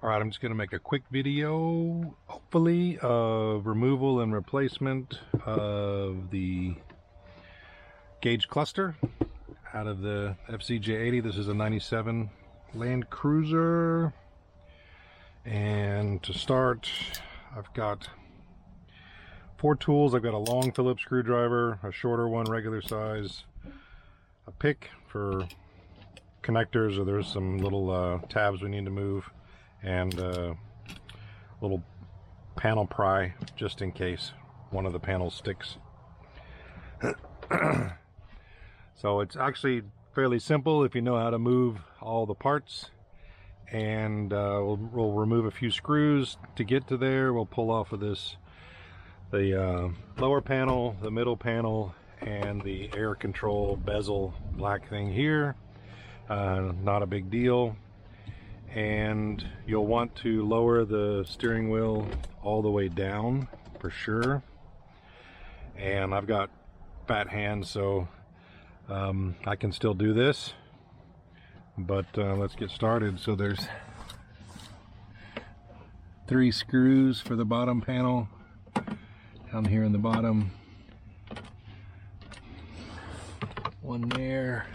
Alright, I'm just going to make a quick video, hopefully, of removal and replacement of the gauge cluster out of the FZJ80. This is a 97 Land Cruiser. And to start, I've got 4 tools. I've got a long Phillips screwdriver, a shorter one, regular size, a pick for connectors, or there's some little tabs we need to move, and a little panel pry just in case one of the panels sticks. So it's actually fairly simple if you know how to move all the parts, and we'll remove a few screws to get to there. We'll pull off of this the lower panel, the middle panel, and the air control bezel black thing here. Not a big deal. And you'll want to lower the steering wheel all the way down for sure. And I've got fat hands, so I can still do this, but let's get started. So there's 3 screws for the bottom panel down here in the bottom, one there,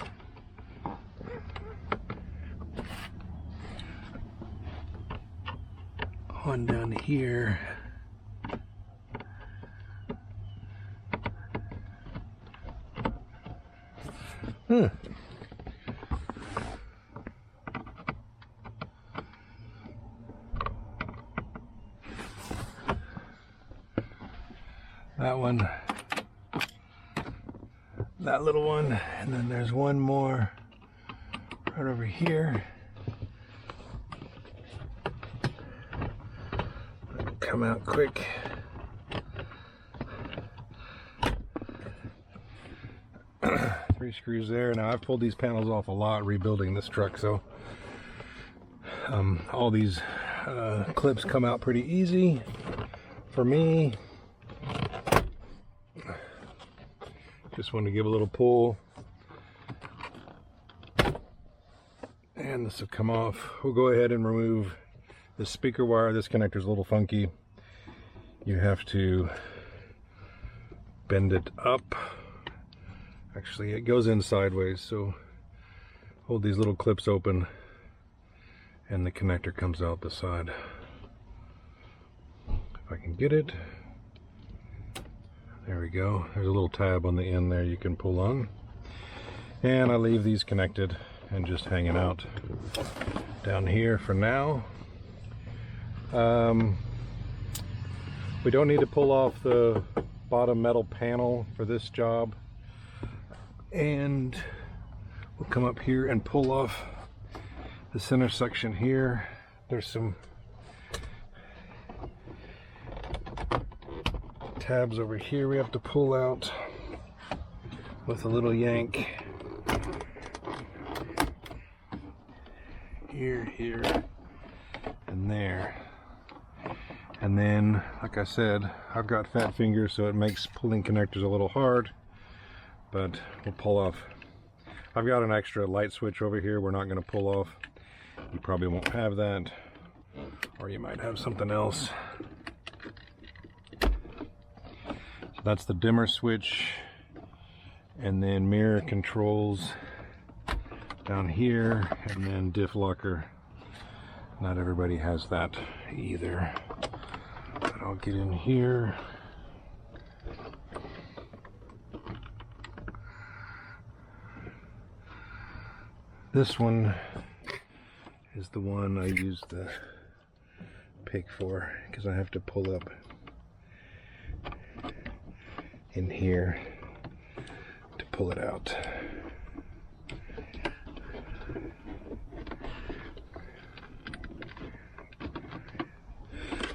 one down here, that one, that little one, and then there's one more right over here. Come out quick. Three screws there. Now I've pulled these panels off a lot rebuilding this truck, so all these clips come out pretty easy for me. Just want to give a little pull, and this will come off. We'll go ahead and remove the speaker wire. This connector's a little funky. You have to bend it up. Actually, it goes in sideways, so hold these little clips open and the connector comes out the side. If I can get it. There we go. There's a little tab on the end there you can pull on. And I leave these connected and just hanging out down here for now. We don't need to pull off the bottom metal panel for this job. And we'll come up here and pull off the center section here. There's some tabs over here we have to pull out with a little yank. Here, and there. And then, like I said, I've got fat fingers, so it makes pulling connectors a little hard, but we'll pull off. I've got an extra light switch over here we're not going to pull off. You probably won't have that, or you might have something else. So that's the dimmer switch, and then mirror controls down here, and then diff locker. Not everybody has that either. But I'll get in here. This one is the one I use the pick for, because I have to pull up in here to pull it out.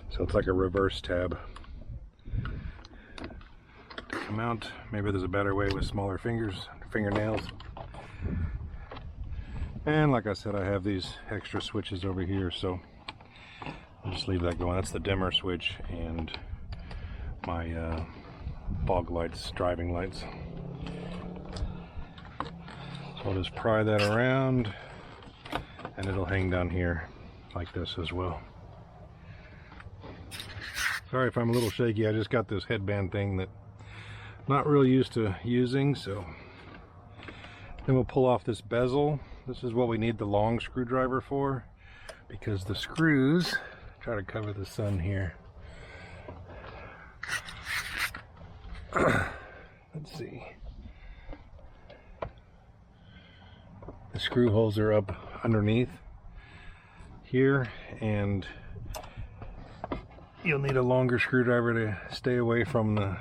So it's like a reverse tab. Come out. Maybe there's a better way with smaller fingernails. And like I said, I have these extra switches over here, so I'll just leave that going. That's the dimmer switch and my fog lights, driving lights. So I'll just pry that around and it'll hang down here like this as well. Sorry if I'm a little shaky, I just got this headband thing that I'm not really used to using. So then we'll pull off this bezel. This is what we need the long screwdriver for, because the screws, try to cover the sun here. Let's see. The screw holes are up underneath here, and you'll need a longer screwdriver to stay away from the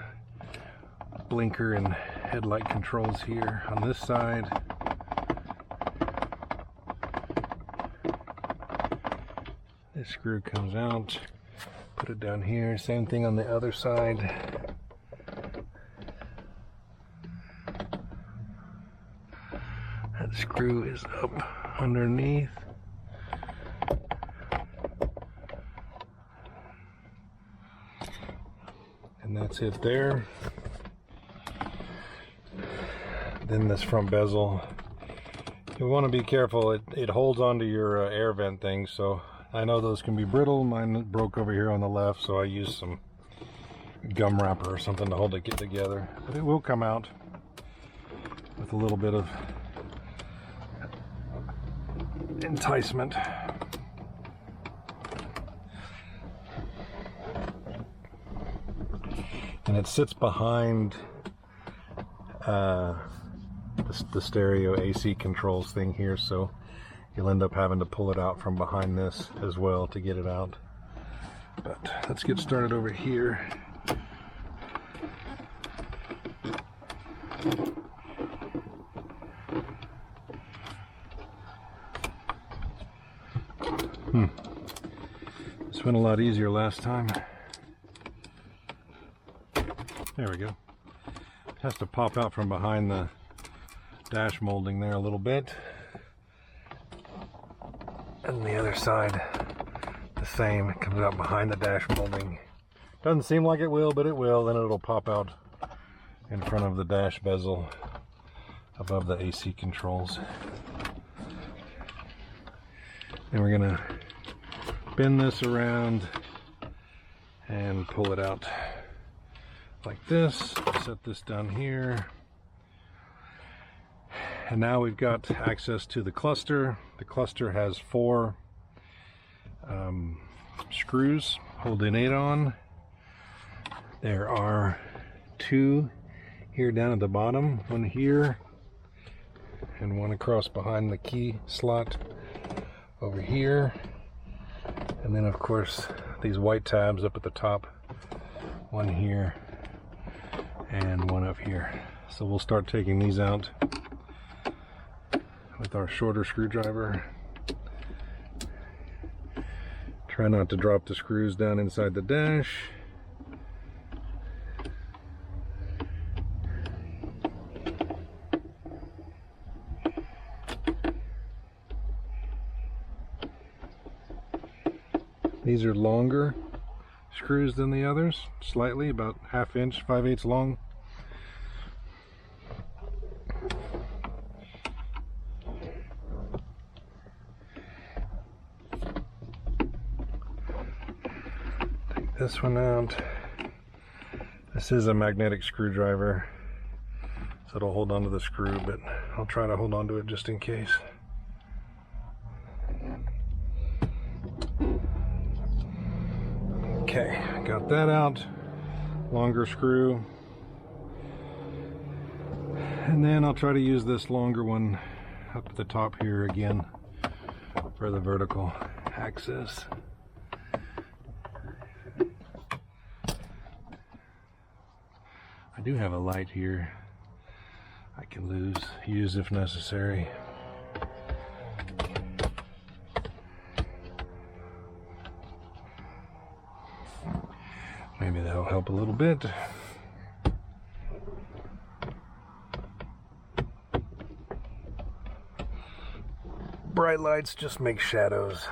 blinker and headlight controls here on this side. This screw comes out, put it down here, same thing on the other side. That screw is up underneath. And that's it there. Then this front bezel, you want to be careful. It holds onto your air vent thing, so I know those can be brittle. Mine broke over here on the left, so I used some gum wrapper or something to hold it together. But it will come out with a little bit of enticement. And it sits behind the stereo AC controls thing here, so you'll end up having to pull it out from behind this as well to get it out. But let's get started over here. This went a lot easier last time. There we go. It has to pop out from behind the dash molding there a little bit. And the other side, the same. It comes out behind the dash molding. Doesn't seem like it will, but it will. Then it'll pop out in front of the dash bezel above the AC controls. And we're gonna bend this around and pull it out like this. Set this down here. And now we've got access to the cluster. The cluster has 4 screws holding it on. There are 2 here down at the bottom, one here and one across behind the key slot over here. And then of course these white tabs up at the top, one here and one up here. So we'll start taking these out with our shorter screwdriver. Try not to drop the screws down inside the dash. These are longer screws than the others, slightly, about 1/2 inch, 5/8 long. Take this one out. This is a magnetic screwdriver, so it'll hold onto the screw, but I'll try to hold onto it just in case. Okay, got that out. Longer screw. And then I'll try to use this longer one up at the top here again for the vertical access. I do have a light here I can use if necessary. Maybe that'll help a little bit. Bright lights just make shadows.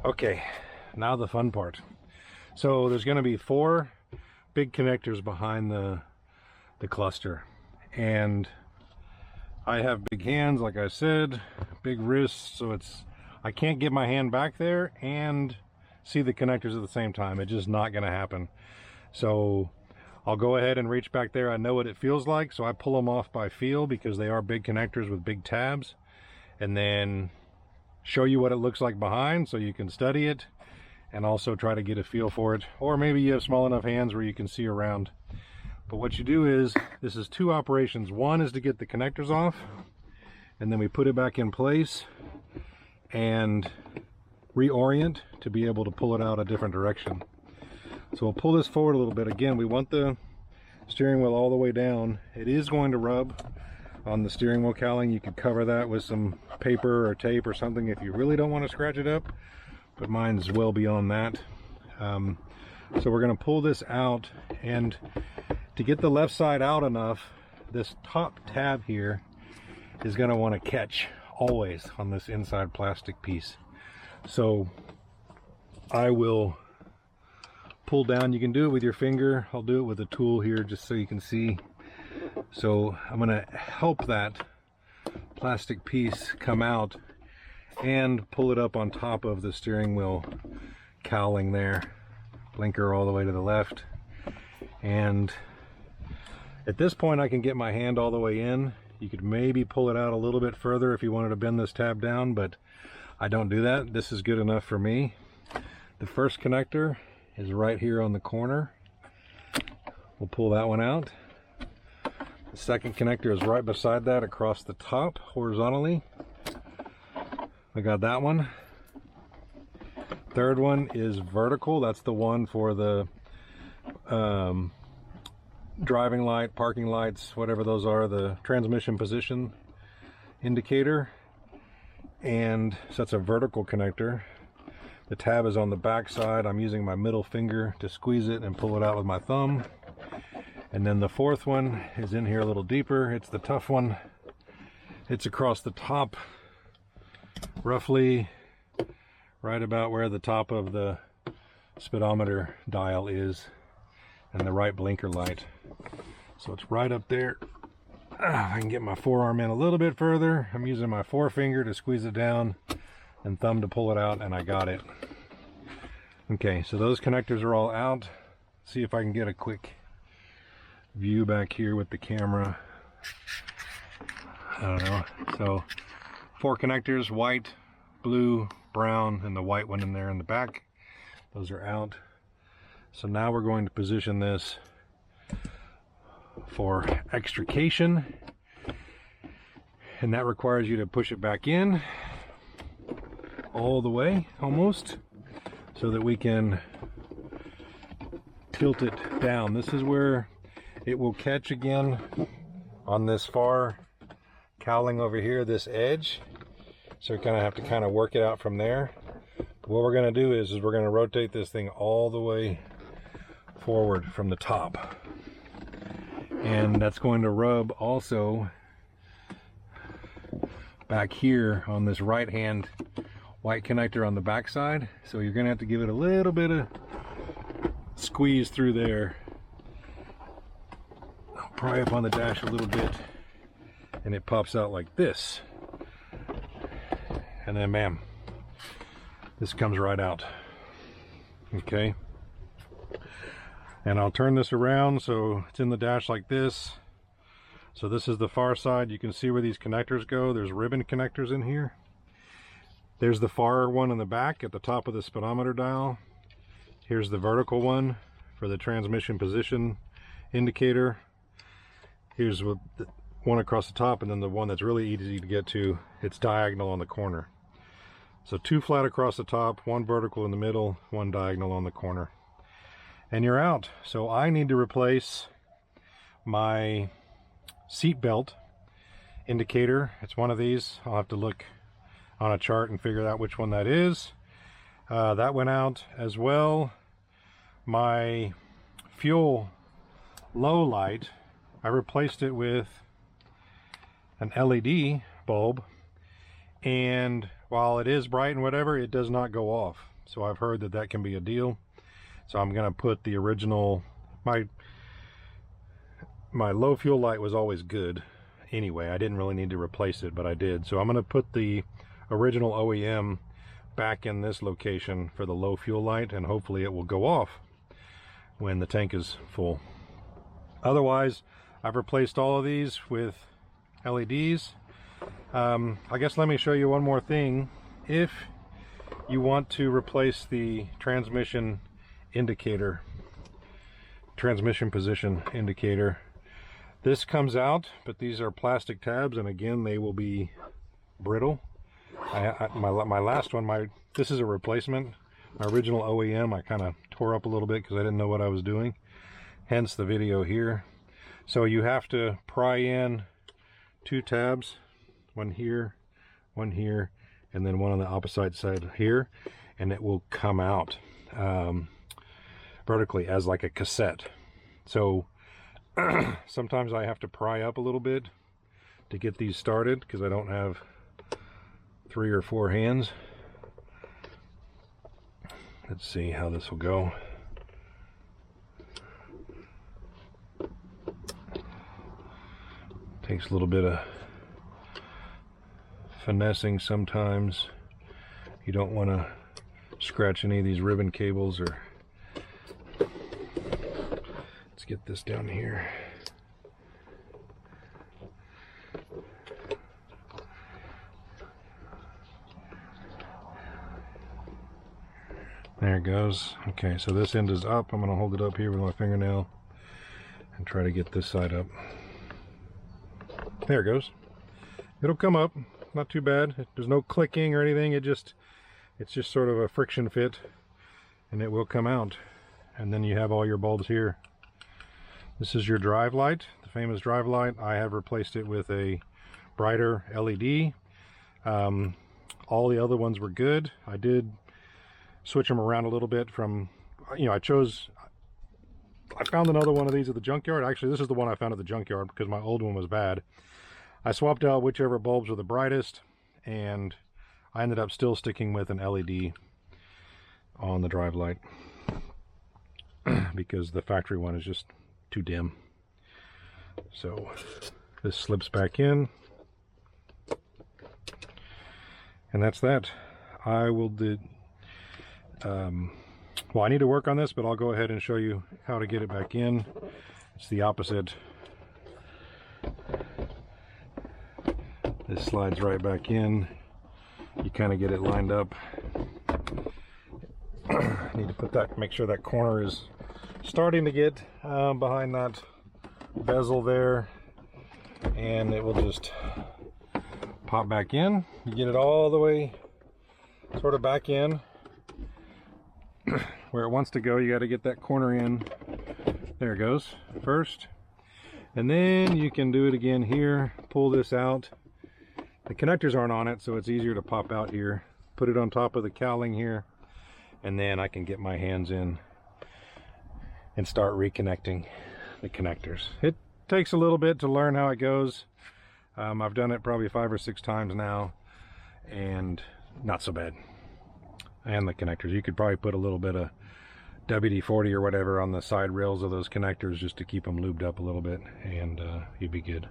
Okay, now the fun part. So there's going to be 4 big connectors behind the cluster, And I have big hands, like I said, big wrists, so I can't get my hand back there and see the connectors at the same time. It's just not going to happen. So I'll go ahead and reach back there. I know what it feels like, so I pull them off by feel because they are big connectors with big tabs, and then show you what it looks like behind so you can study it and also try to get a feel for it. Or maybe you have small enough hands where you can see around. But what you do is, this is two operations. One is to get the connectors off, and then we put it back in place and reorient to be able to pull it out a different direction. So we'll pull this forward a little bit. Again, we want the steering wheel all the way down. It is going to rub on the steering wheel cowling. You could cover that with some paper or tape or something if you really don't want to scratch it up, but mine's well beyond that. So we're going to pull this out, and to get the left side out enough, this top tab here is going to want to catch always on this inside plastic piece. So I will pull down. You can do it with your finger. I'll do it with a tool here just so you can see. So I'm going to help that plastic piece come out and pull it up on top of the steering wheel cowling there. Blinker all the way to the left. And at this point I can get my hand all the way in. You could maybe pull it out a little bit further if you wanted to bend this tab down, but I don't do that. This is good enough for me. The first connector is right here on the corner. We'll pull that one out. The second connector is right beside that across the top horizontally. I got that one. Third one is vertical. That's the one for the driving light, parking lights, whatever those are, the transmission position indicator. And so that's a vertical connector. The tab is on the back side. I'm using my middle finger to squeeze it and pull it out with my thumb. And then the fourth one is in here a little deeper. It's the tough one. It's across the top, roughly right about where the top of the speedometer dial is and the right blinker light. So it's right up there. I can get my forearm in a little bit further. I'm using my forefinger to squeeze it down and thumb to pull it out, and I got it. Okay, so those connectors are all out. See if I can get a quick view back here with the camera. I don't know. So 4 connectors, white, blue, brown, and the white one in there in the back. Those are out. So now we're going to position this for extrication, and that requires you to push it back in all the way almost so that we can tilt it down. This is where it will catch again on this far cowling over here, this edge. So we're going to have to kind of work it out from there. But what we're going to do is we're going to rotate this thing all the way forward from the top. And that's going to rub also back here on this right hand white connector on the back side. So you're going to have to give it a little bit of squeeze through there. I'll pry up on the dash a little bit, and it pops out like this. And then bam, this comes right out. Okay, and I'll turn this around so it's in the dash like this. So this is the far side. You can see where these connectors go. There's ribbon connectors in here. There's the far one in the back at the top of the speedometer dial. Here's the vertical one for the transmission position indicator. Here's the one across the top, and then the one that's really easy to get to, it's diagonal on the corner. So 2 flat across the top, 1 vertical in the middle, 1 diagonal on the corner. And you're out. So I need to replace my seat belt indicator. It's one of these. I'll have to look on a chart and figure out which one that is. That went out as well. My fuel low light, I replaced it with an LED bulb, and while it is bright and whatever, it does not go off. So I've heard that that can be a deal. So I'm going to put the original, my my low fuel light was always good anyway. I didn't really need to replace it, but I did. So I'm going to put the original OEM back in this location for the low fuel light, and hopefully it will go off when the tank is full. Otherwise, I've replaced all of these with LEDs. I guess let me show you one more thing. If you want to replace the transmission position indicator, this comes out, but these are plastic tabs, and again, they will be brittle. My last one, this is a replacement. My original OEM, I kind of tore up a little bit because I didn't know what I was doing. Hence the video here. So you have to pry in 2 tabs, one here, and then one on the opposite side here, and it will come out vertically as like a cassette. So sometimes I have to pry up a little bit to get these started because I don't have 3 or 4 hands. Let's see how this will go. Takes a little bit of finessing sometimes. You don't want to scratch any of these ribbon cables. Or let's get this down here. There it goes. Okay, so this end is up. I'm going to hold it up here with my fingernail and try to get this side up. There it goes. It'll come up. Not too bad. There's no clicking or anything. It's just sort of a friction fit, and it will come out. And then you have all your bulbs here. This is your drive light, the famous drive light. I have replaced it with a brighter LED. All the other ones were good. I did switch them around a little bit from, you know, I found another one of these at the junkyard. Actually, this is the one I found at the junkyard because my old one was bad. I swapped out whichever bulbs were the brightest, and I ended up still sticking with an LED on the drive light because the factory one is just too dim. So this slips back in, and that's that. I will do well, I need to work on this, but I'll go ahead and show you how to get it back in. It's the opposite. This slides right back in. You kind of get it lined up. Need to put that, make sure that corner is starting to get behind that bezel there, and it will just pop back in. You get it all the way sort of back in where it wants to go. You got to get that corner in. There it goes first, and then you can do it again here. Pull this out. The connectors aren't on it, so it's easier to pop out here. Put it on top of the cowling here, and then I can get my hands in and start reconnecting the connectors. It takes a little bit to learn how it goes. I've done it probably 5 or 6 times now, and not so bad. And the connectors, you could probably put a little bit of WD-40 or whatever on the side rails of those connectors just to keep them lubed up a little bit, and you'd be good.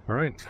All right.